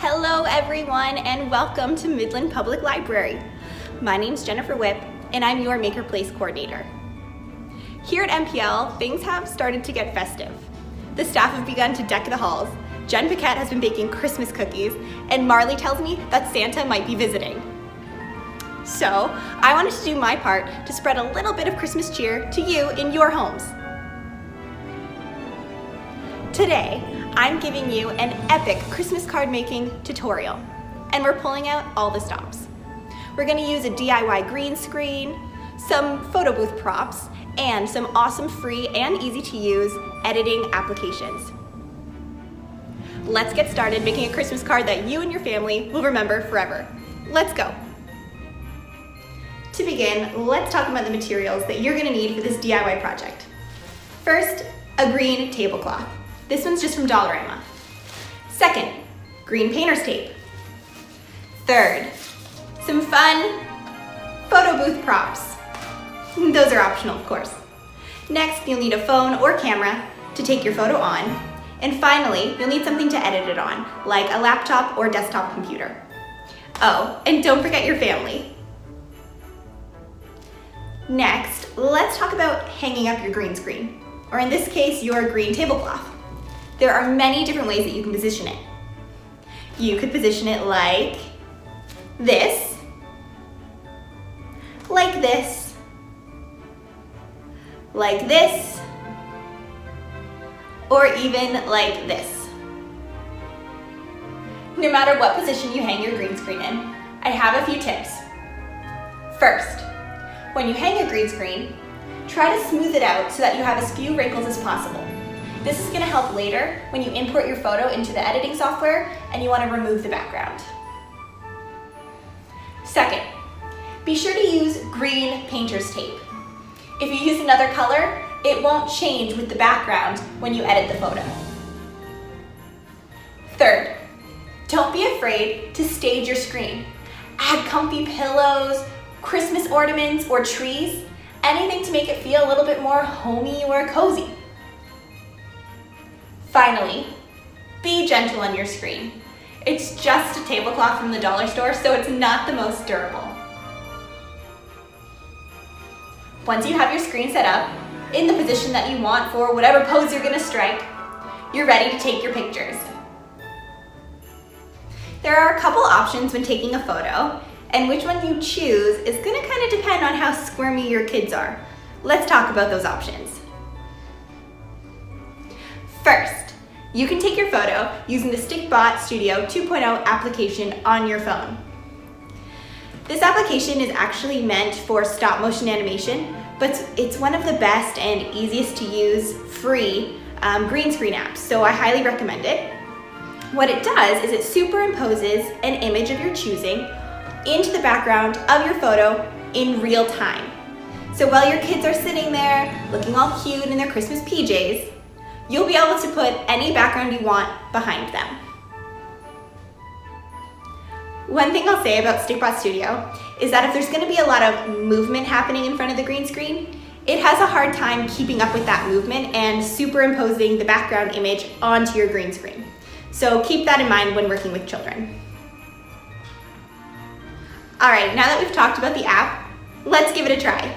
Hello everyone and welcome to Midland Public Library. My name's Jennifer Whipp and I'm your Maker Place coordinator. Here at MPL, things have started to get festive. The staff have begun to deck the halls, Jen Paquette has been baking Christmas cookies, and Marley tells me that Santa might be visiting. So, I wanted to do my part to spread a little bit of Christmas cheer to you in your homes. Today, I'm giving you an epic Christmas card making tutorial, and we're pulling out all the stops. We're gonna use a DIY green screen, some photo booth props, and some awesome free and easy to use editing applications. Let's get started making a Christmas card that you and your family will remember forever. Let's go. To begin, let's talk about the materials that you're gonna need for this DIY project. First, a green tablecloth. This one's just from Dollarama. Second, green painter's tape. Third, some fun photo booth props. Those are optional, of course. Next, you'll need a phone or camera to take your photo on. And finally, you'll need something to edit it on, like a laptop or desktop computer. Oh, and don't forget your family. Next, let's talk about hanging up your green screen, or in this case, your green tablecloth. There are many different ways that you can position it. You could position it like this, like this, like this, or even like this. No matter what position you hang your green screen in, I have a few tips. First, when you hang your green screen, try to smooth it out so that you have as few wrinkles as possible. This is gonna help later when you import your photo into the editing software and you wanna remove the background. Second, be sure to use green painter's tape. If you use another color, it won't change with the background when you edit the photo. Third, don't be afraid to stage your screen. Add comfy pillows, Christmas ornaments, or trees, anything to make it feel a little bit more homey or cozy. Finally, be gentle on your screen. It's just a tablecloth from the dollar store, so it's not the most durable. Once you have your screen set up, in the position that you want for whatever pose you're gonna strike, you're ready to take your pictures. There are a couple options when taking a photo, and which one you choose is gonna kind of depend on how squirmy your kids are. Let's talk about those options. First, you can take your photo using the Stikbot Studio 2.0 application on your phone. This application is actually meant for stop motion animation, but it's one of the best and easiest to use free green screen apps, so I highly recommend it. What it does is it superimposes an image of your choosing into the background of your photo in real time. So while your kids are sitting there looking all cute in their Christmas PJs, you'll be able to put any background you want behind them. One thing I'll say about Stikbot Studio is that if there's gonna be a lot of movement happening in front of the green screen, it has a hard time keeping up with that movement and superimposing the background image onto your green screen. So keep that in mind when working with children. All right, now that we've talked about the app, let's give it a try.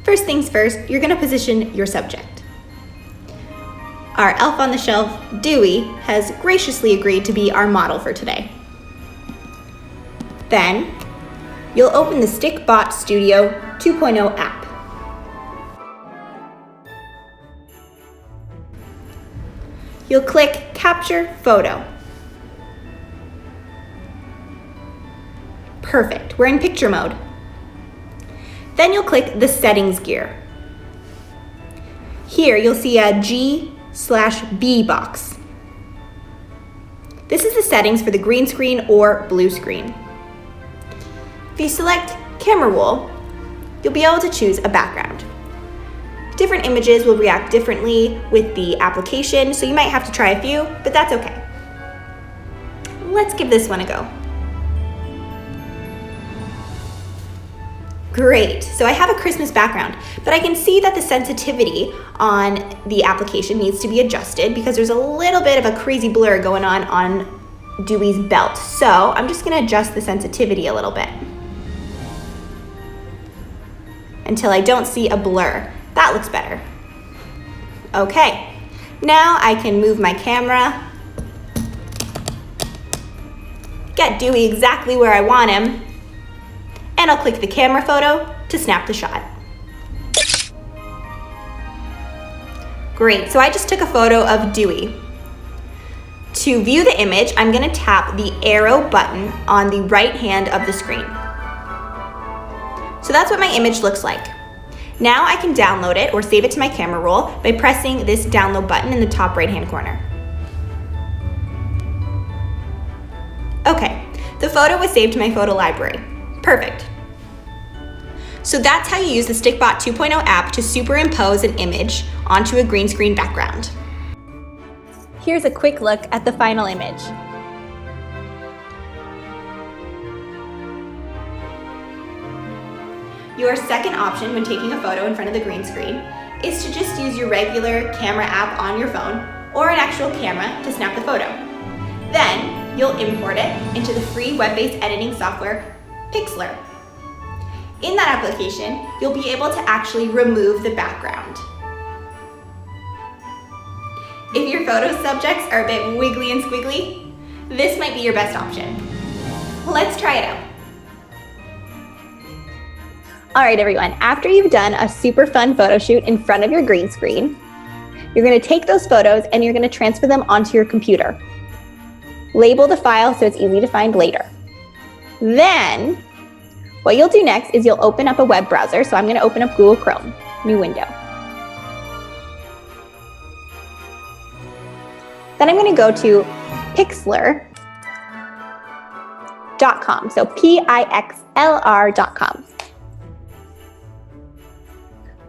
First things first, you're gonna position your subject. Our elf on the shelf, Dewey, has graciously agreed to be our model for today. Then, you'll open the Stikbot Studio 2.0 app. You'll click Capture Photo. Perfect, we're in picture mode. Then you'll click the settings gear. Here you'll see a G/B box. This is the settings for the green screen or blue screen. If you select camera roll, you'll be able to choose a background. Different images will react differently with the application, so you might have to try a few, but that's okay. Let's give this one a go. Great, so I have a Christmas background, but I can see that the sensitivity on the application needs to be adjusted because there's a little bit of a crazy blur going on Dewey's belt. So I'm just gonna adjust the sensitivity a little bit until I don't see a blur. That looks better. Okay, now I can move my camera, get Dewey exactly where I want him, and I'll click the camera photo to snap the shot. Great, so I just took a photo of Dewey. To view the image, I'm gonna tap the arrow button on the right hand of the screen. So that's what my image looks like. Now I can download it or save it to my camera roll by pressing this download button in the top right hand corner. Okay, the photo was saved to my photo library. Perfect. So that's how you use the Stikbot 2.0 app to superimpose an image onto a green screen background. Here's a quick look at the final image. Your second option when taking a photo in front of the green screen is to just use your regular camera app on your phone or an actual camera to snap the photo. Then you'll import it into the free web-based editing software, Pixlr. In that application, you'll be able to actually remove the background. If your photo subjects are a bit wiggly and squiggly, this might be your best option. Let's try it out. All right, everyone, after you've done a super fun photo shoot in front of your green screen, you're gonna take those photos and you're gonna transfer them onto your computer. Label the file so it's easy to find later. Then, what you'll do next is you'll open up a web browser. So I'm gonna open up Google Chrome, new window. Then I'm gonna go to Pixlr.com, so Pixlr.com.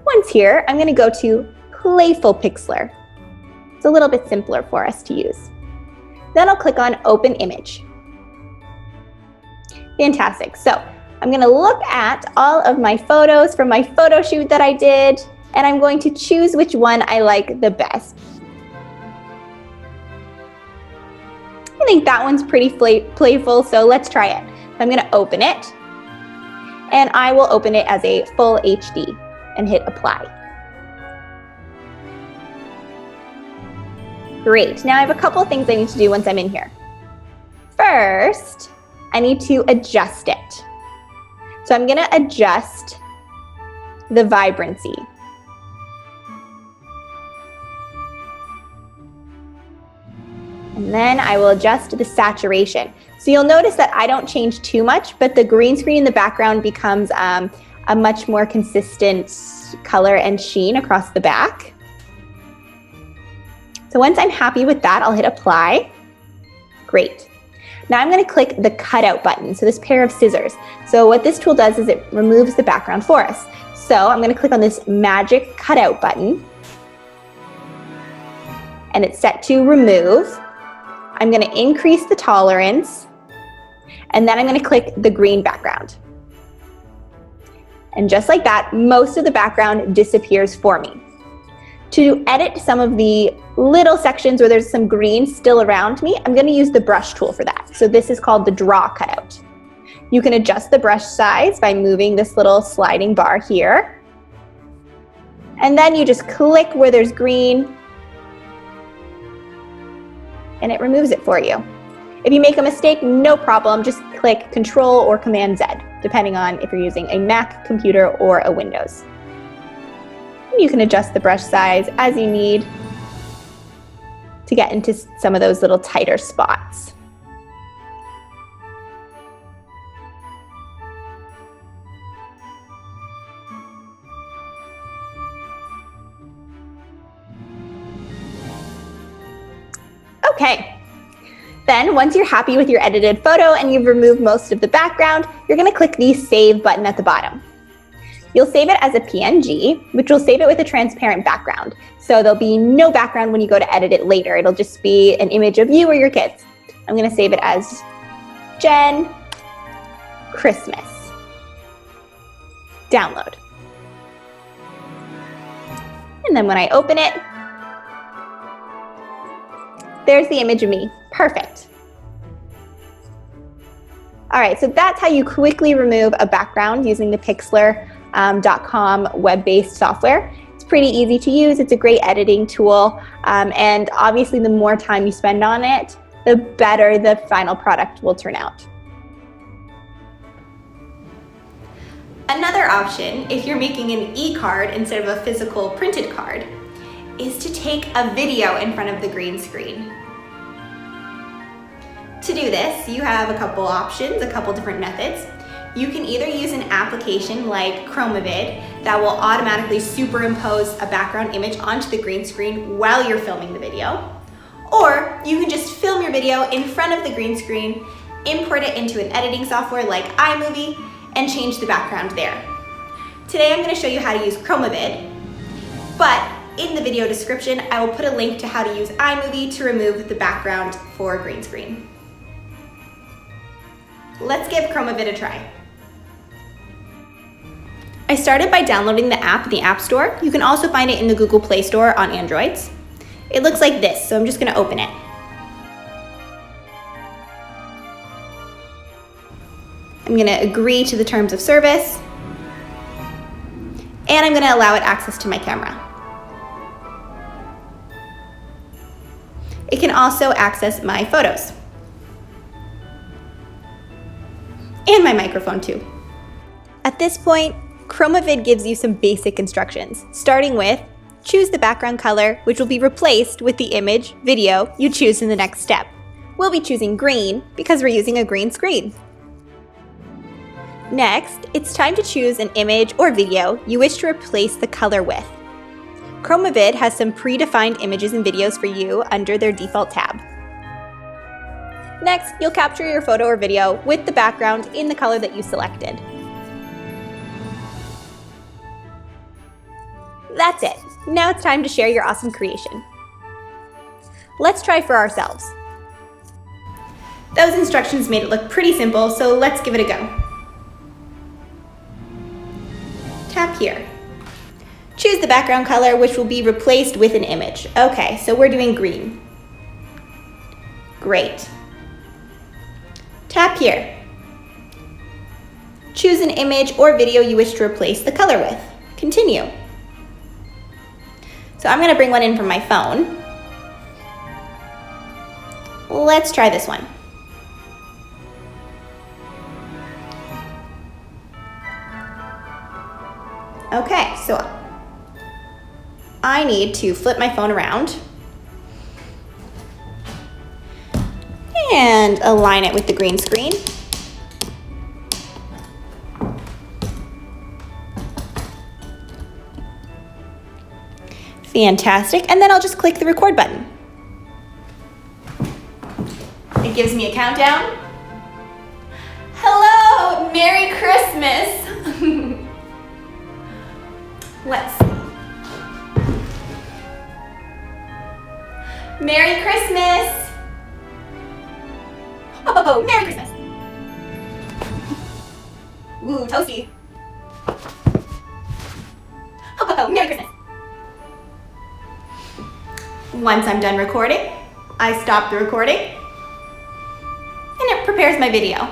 Once here, I'm gonna go to Playful Pixlr. It's a little bit simpler for us to use. Then I'll click on Open Image. Fantastic, so I'm gonna look at all of my photos from my photo shoot that I did, and I'm going to choose which one I like the best. I think that one's pretty playful, so let's try it. I'm gonna open it, and I will open it as a full HD and hit apply. Great, now I have a couple of things I need to do once I'm in here. First, I need to adjust it. So I'm gonna adjust the vibrancy. And then I will adjust the saturation. So you'll notice that I don't change too much, but the green screen in the background becomes a much more consistent color and sheen across the back. So once I'm happy with that, I'll hit apply. Great. Now I'm gonna click the cutout button, so this pair of scissors. So what this tool does is it removes the background for us. So I'm gonna click on this magic cutout button, and it's set to remove. I'm gonna increase the tolerance, and then I'm gonna click the green background. And just like that, most of the background disappears for me. To edit some of the little sections where there's some green still around me, I'm gonna use the brush tool for that. So this is called the draw cutout. You can adjust the brush size by moving this little sliding bar here. And then you just click where there's green, and it removes it for you. If you make a mistake, no problem, just click Control or Command Z, depending on if you're using a Mac computer or a Windows. You can adjust the brush size as you need to get into some of those little tighter spots. Okay. Then once you're happy with your edited photo and you've removed most of the background, you're gonna click the Save button at the bottom. You'll save it as a PNG, which will save it with a transparent background. So there'll be no background when you go to edit it later. It'll just be an image of you or your kids. I'm gonna save it as Jen Christmas. download. And then when I open it, there's the image of me. Perfect. All right, so that's how you quickly remove a background using the Pixlr.com web-based software. It's pretty easy to use. It's a great editing tool. And obviously, the more time you spend on it, the better the final product will turn out. Another option, if you're making an e-card instead of a physical printed card, is to take a video in front of the green screen. To do this, you have a couple options, a couple different methods. You can either use an application like Chromavid that will automatically superimpose a background image onto the green screen while you're filming the video. Or you can just film your video in front of the green screen, import it into an editing software like iMovie, and change the background there. Today I'm going to show you how to use Chromavid, but in the video description I will put a link to how to use iMovie to remove the background for green screen. Let's give Chromavid a try. I started by downloading the app in the App Store. You can also find it in the Google Play Store on Androids. It looks like this, so I'm just going to open it. I'm going to agree to the terms of service, and I'm going to allow it access to my camera. It can also access my photos. And my microphone too. At this point, Chromavid gives you some basic instructions, starting with choose the background color, which will be replaced with the image, video you choose in the next step. We'll be choosing green because we're using a green screen. Next, it's time to choose an image or video you wish to replace the color with. Chromavid has some predefined images and videos for you under their default tab. Next, you'll capture your photo or video with the background in the color that you selected. That's it. Now it's time to share your awesome creation. Let's try for ourselves. Those instructions made it look pretty simple, so let's give it a go. Tap here. Choose the background color, which will be replaced with an image. Okay, so we're doing green. Great. Tap here. Choose an image or video you wish to replace the color with. Continue. So I'm going to bring one in from my phone. Let's try this one. Okay, so I need to flip my phone around and align it with the green screen. Fantastic, and then I'll just click the record button. It gives me a countdown. Hello, Merry Christmas. Let's see. Merry Christmas. Oh, Merry Christmas. Ooh, toasty. Oh, Merry Christmas. Once I'm done recording, I stop the recording, and it prepares my video.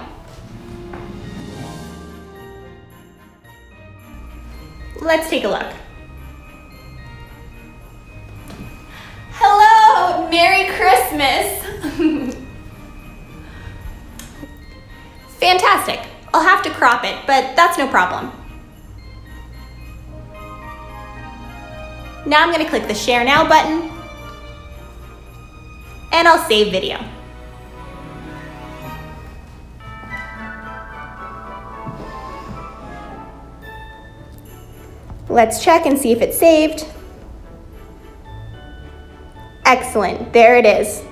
Let's take a look. Hello, Merry Christmas. Fantastic. I'll have to crop it, but that's no problem. Now I'm going to click the Share Now button, and I'll save video. Let's check and see if it's saved. Excellent, there it is.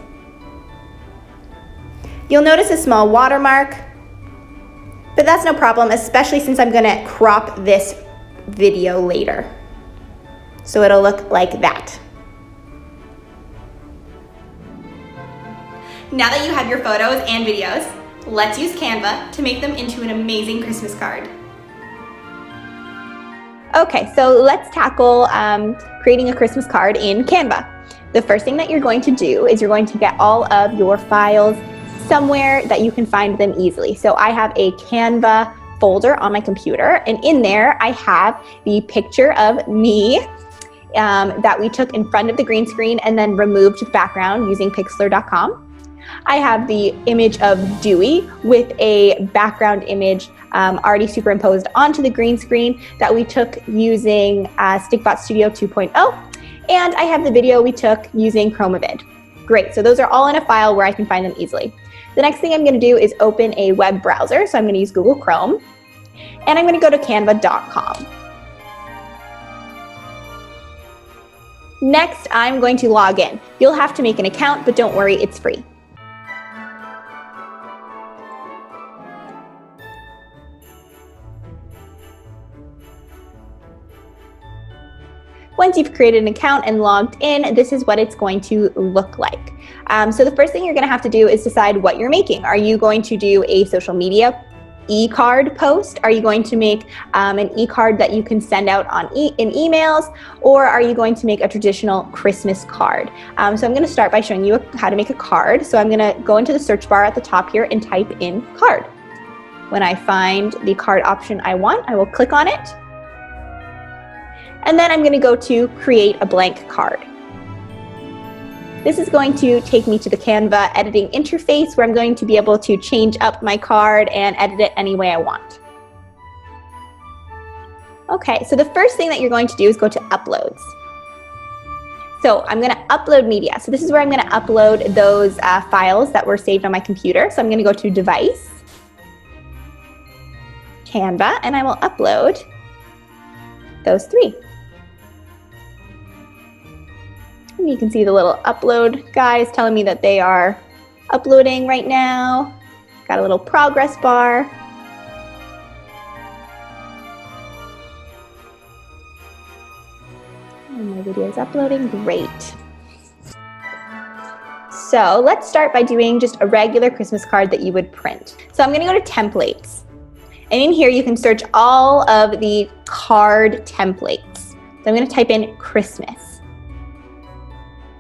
You'll notice a small watermark, but that's no problem, especially since I'm gonna crop this video later. So it'll look like that. Now that you have your photos and videos, let's use Canva to make them into an amazing Christmas card. Okay, so let's tackle creating a Christmas card in Canva. The first thing that you're going to do is you're going to get all of your files somewhere that you can find them easily. So I have a Canva folder on my computer, and in there I have the picture of me that we took in front of the green screen and then removed the background using pixlr.com. I have the image of Dewey with a background image already superimposed onto the green screen that we took using Stikbot Studio 2.0. And I have the video we took using Chromavid. Great, so those are all in a file where I can find them easily. The next thing I'm going to do is open a web browser, so I'm going to use Google Chrome, and I'm going to go to canva.com. Next, I'm going to log in. You'll have to make an account, but don't worry, it's free. Once you've created an account and logged in, this is what it's going to look like. So the first thing you're going to have to do is decide what you're making. Are you going to do a social media e-card post? Are you going to make an e-card that you can send out on in emails? Or are you going to make a traditional Christmas card? So I'm going to start by showing you how to make a card. So I'm going to go into the search bar at the top here and type in card. When I find the card option I want, I will click on it. And then I'm going to go to create a blank card. This is going to take me to the Canva editing interface where I'm going to be able to change up my card and edit it any way I want. Okay, so the first thing that you're going to do is go to Uploads. So I'm going to upload media. So this is where I'm going to upload those files that were saved on my computer. So I'm going to go to Device, Canva, and I will upload those three. And you can see the little upload guys telling me that they are uploading right now. Got a little progress bar. And my video is uploading. Great. So let's start by doing just a regular Christmas card that you would print. So I'm going to go to Templates. And in here you can search all of the card templates. So I'm going to type in Christmas.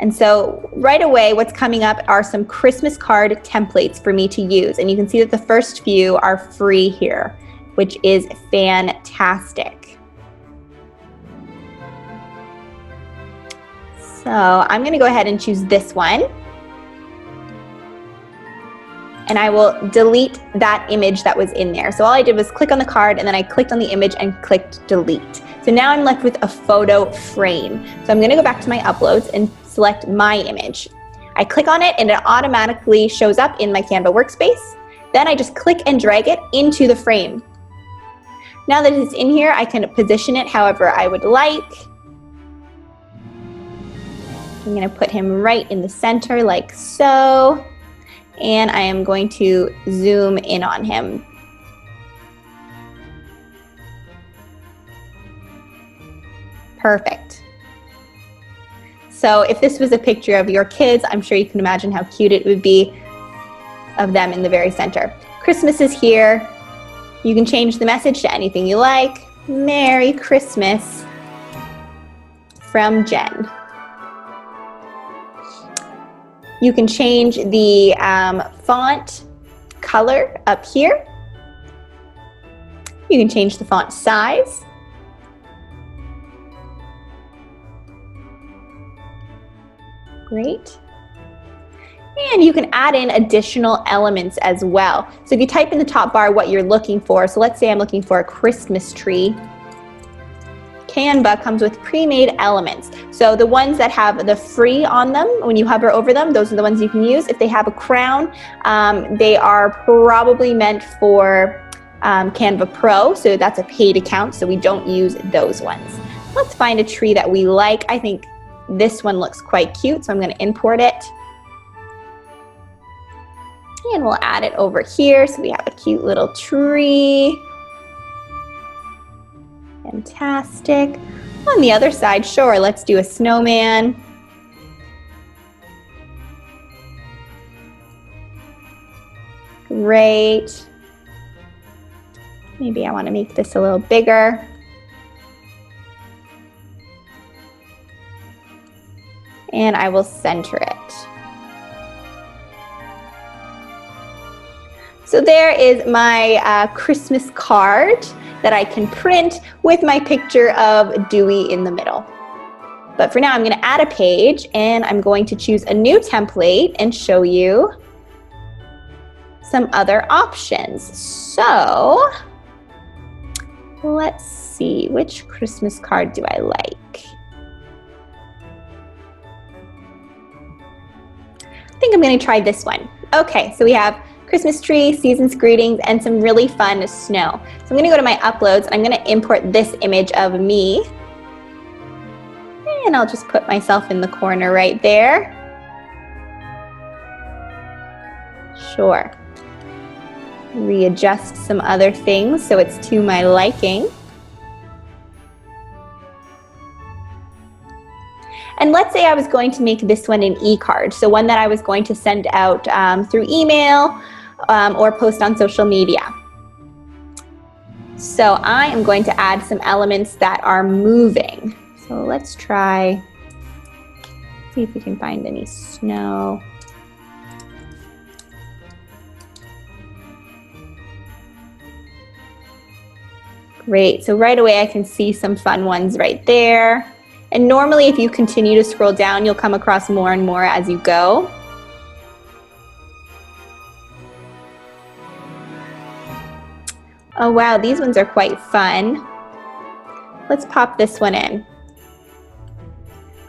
And so right away, what's coming up are some Christmas card templates for me to use. And you can see that the first few are free here, which is fantastic. So I'm going to go ahead and choose this one. And I will delete that image that was in there. So all I did was click on the card, and then I clicked on the image and clicked delete. So now I'm left with a photo frame. So I'm going to go back to my uploads and select my image. I click on it and it automatically shows up in my Canva workspace. Then I just click and drag it into the frame. Now that it's in here, I can position it however I would like. I'm going to put him right in the center like so. And I am going to zoom in on him. Perfect. So if this was a picture of your kids, I'm sure you can imagine how cute it would be of them in the very center. Christmas is here. You can change the message to anything you like. Merry Christmas from Jen. You can change the font color up here. You can change the font size. Great. And you can add in additional elements as well. So if you type in the top bar what you're looking for, so let's say I'm looking for a Christmas tree, Canva comes with pre-made elements. So the ones that have the free on them, when you hover over them, those are the ones you can use. If they have a crown, they are probably meant for Canva Pro, so that's a paid account, so we don't use those ones. Let's find a tree that we like. I think this one looks quite cute, so I'm going to import it. And we'll add it over here so we have a cute little tree. Fantastic. On the other side, sure, let's do a snowman. Great. Maybe I want to make this a little bigger. and I will center it. So there is my Christmas card that I can print with my picture of Dewey in the middle. But for now, I'm going to add a page, and I'm going to choose a new template and show you some other options. So let's see, which Christmas card do I like? I think I'm going to try this one. Okay, so we have Christmas tree, season's greetings, and some really fun snow. So I'm going to go to my uploads, and I'm going to import this image of me. And I'll just put myself in the corner right there. Sure. Readjust some other things so it's to my liking. And let's say I was going to make this one an e-card, so one that I was going to send out through email or post on social media. So I am going to add some elements that are moving. So let's try, see if we can find any snow. Great, so right away I can see some fun ones right there. And normally if you continue to scroll down, you'll come across more and more as you go. Oh wow, these ones are quite fun. Let's pop this one in.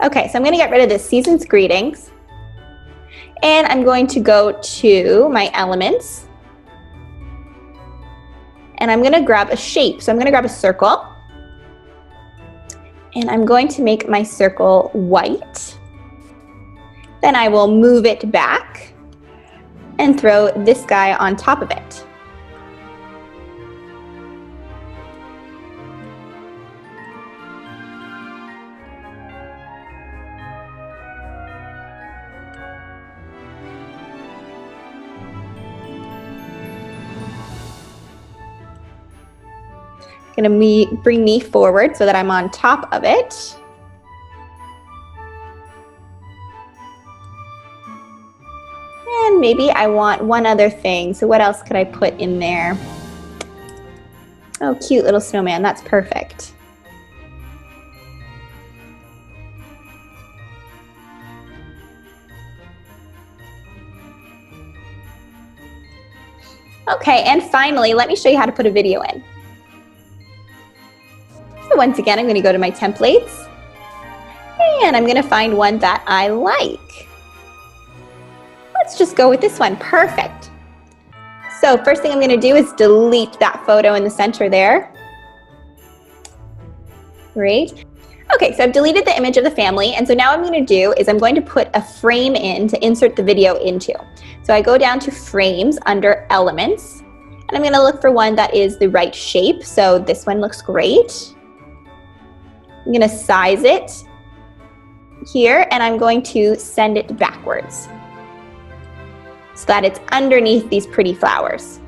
Okay, so I'm going to get rid of this season's greetings. And I'm going to go to my elements. And I'm going to grab a shape. So I'm going to grab a circle. And I'm going to make my circle white. Then I will move it back and throw this guy on top of it. Going to bring me forward so that I'm on top of it. And maybe I want one other thing. So what else could I put in there? Oh, cute little snowman. That's perfect. Okay, and finally, let me show you how to put a video in. So once again, I'm going to go to my templates, and I'm going to find one that I like. Let's just go with this one. Perfect. So first thing I'm going to do is delete that photo in the center there. Great. Okay, so I've deleted the image of the family, and so now what I'm going to do is I'm going to put a frame in to insert the video into. So I go down to frames under elements, and I'm going to look for one that is the right shape. So this one looks great. I'm going to size it here, and I'm going to send it backwards so that it's underneath these pretty flowers.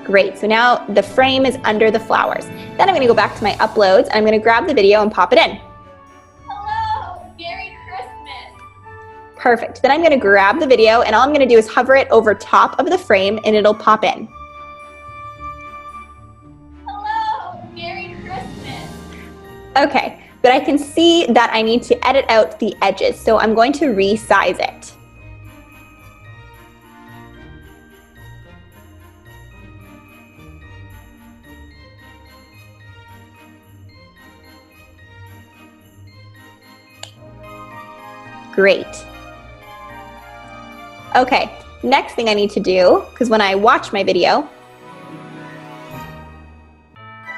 Great, so now the frame is under the flowers. Then I'm going to go back to my uploads, and I'm going to grab the video and pop it in. Hello, Merry Christmas. Perfect, then I'm going to grab the video, and all I'm going to do is hover it over top of the frame, and it'll pop in. Hello, Merry Christmas. Okay, but I can see that I need to edit out the edges, so I'm going to resize it. Great. Okay, next thing I need to do, because when I watch my video,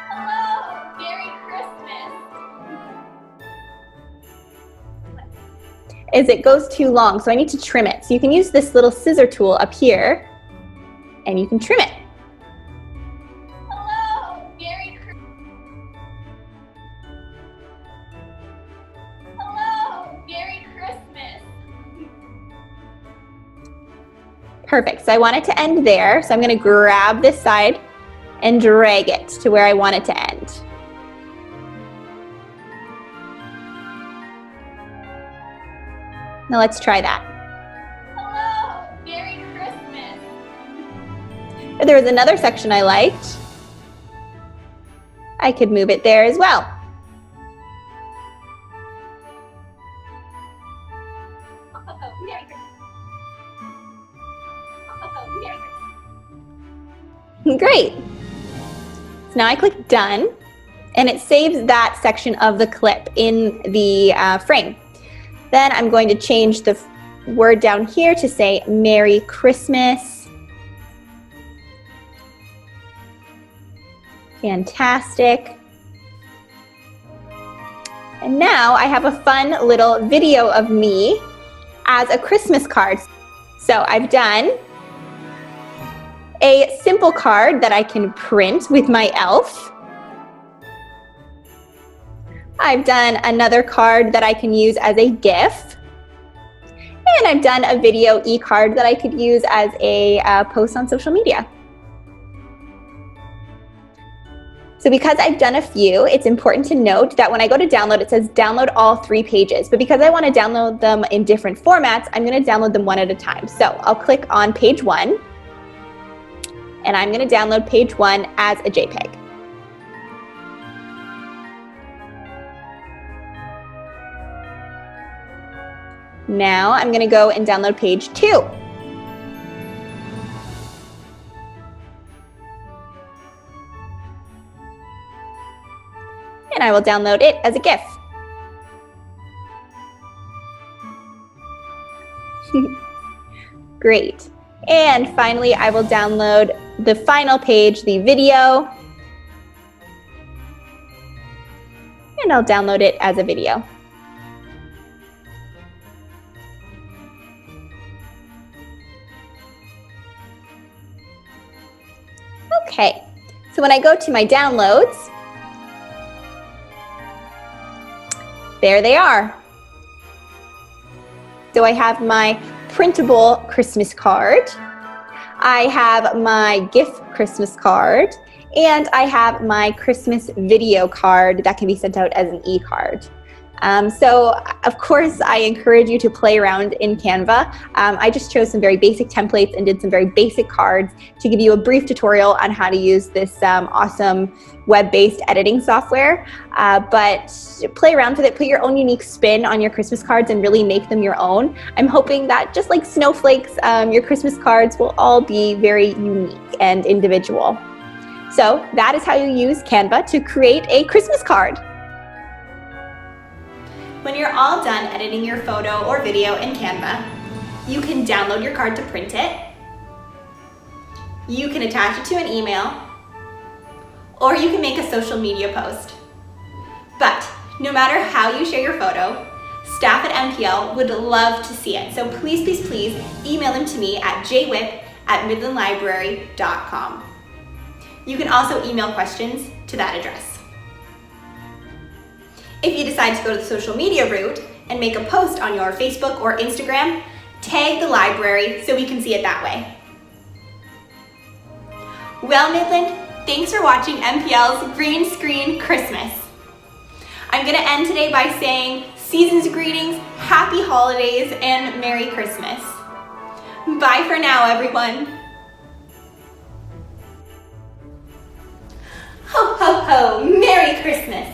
Hello, Merry Christmas. is it goes too long, so I need to trim it. So you can use this little scissor tool up here, and you can trim it. Hello, Merry Christmas. Hello, Merry Christmas. Perfect, so I want it to end there, so I'm gonna grab this side and drag it to where I want it to end. Now let's try that. Hello, Merry Christmas. If there was another section I liked, I could move it there as well. Oh, Merry Christmas. Oh, Merry Christmas. Great. So now I click done, and it saves that section of the clip in the frame. Then I'm going to change the word down here to say Merry Christmas. Fantastic. And now I have a fun little video of me as a Christmas card. So I've done a simple card that I can print with my elf. I've done another card that I can use as a GIF. And I've done a video e-card that I could use as a post on social media. So because I've done a few, it's important to note that when I go to download, it says download all 3 pages. But because I want to download them in different formats, I'm going to download them one at a time. So I'll click on page 1, and I'm going to download page 1 as a JPEG. Now I'm going to go and download page 2. And I will download it as a GIF. Great. And finally, I will download the final page, the video. And I'll download it as a video. Okay, so when I go to my downloads, there they are. So I have my printable Christmas card, I have my GIF Christmas card, and I have my Christmas video card that can be sent out as an e-card. So of course I encourage you to play around in Canva. I just chose some very basic templates and did some very basic cards to give you a brief tutorial on how to use this awesome web-based editing software. But play around with it, put your own unique spin on your Christmas cards and really make them your own. I'm hoping that just like snowflakes, your Christmas cards will all be very unique and individual. So that is how you use Canva to create a Christmas card. When you're all done editing your photo or video in Canva, you can download your card to print it, you can attach it to an email, or you can make a social media post. But no matter how you share your photo, staff at MPL would love to see it. So please, please, please email them to me at jwhip@midlandlibrary.com. You can also email questions to that address. If you decide to go the social media route and make a post on your Facebook or Instagram, tag the library so we can see it that way. Well, Midland, thanks for watching MPL's Green Screen Christmas. I'm gonna end today by saying season's greetings, happy holidays, and Merry Christmas. Bye for now, everyone. Ho, ho, ho, Merry Christmas.